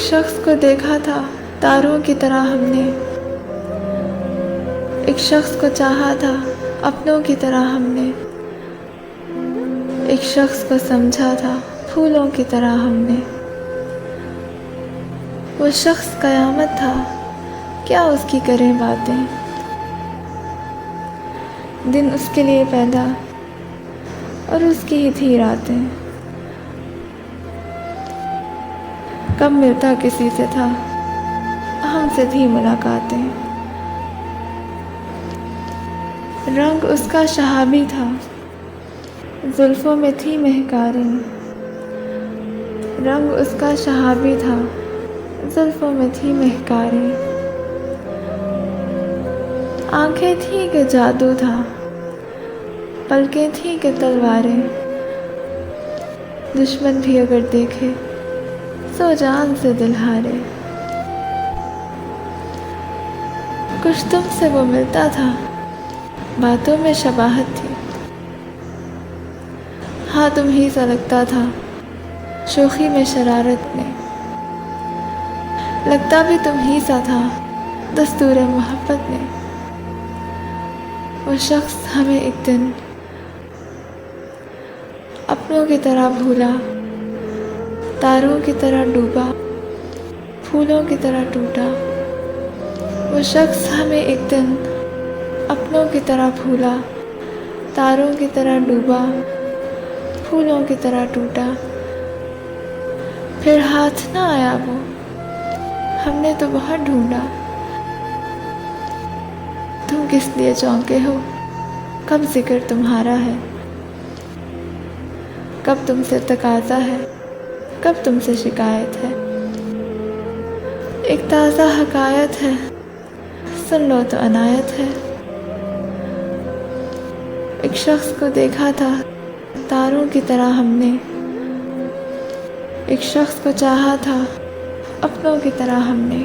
शख्स को देखा था तारों की तरह हमने, एक शख्स को चाहा था अपनों की तरह हमने, एक शख्स को समझा था फूलों की तरह हमने। वो शख्स कयामत था, क्या उसकी करें बातें, दिन उसके लिए पैदा और उसकी ही थी रातें। कब मिलता किसी से था, हमसे थी मुलाकातें। रंग उसका शहाबी था, जुल्फों में थी महकारें। रंग उसका शहाबी था, जुल्फों में थी महकारें। आंखें थी कि जादू था, पलकें थी कि तलवारें। दुश्मन भी अगर देखे सो जान से दिल हारे। कुछ तुमसे वो मिलता था, बातों में शबाहत थी। हाँ तुम ही सा लगता था, शोखी में शरारत में। लगता भी तुम ही सा था, दस्तूर मोहब्बत में। वो शख्स हमें एक दिन अपनों की तरह भूला, तारों की तरह डूबा, फूलों की तरह टूटा। वो शख्स हमें एक दिन अपनों की तरह भूला, तारों की तरह डूबा, फूलों की तरह टूटा। फिर हाथ ना आया वो, हमने तो बहुत ढूंढा। तुम किस लिए चौंके हो, कब जिक्र तुम्हारा है, कब तुमसे तकाजा है, कब तुमसे शिकायत है। एक ताज़ा हकायत है, सुन लो तो अनायत है। एक शख्स को देखा था तारों की तरह हमने, एक शख्स को चाहा था अपनों की तरह हमने।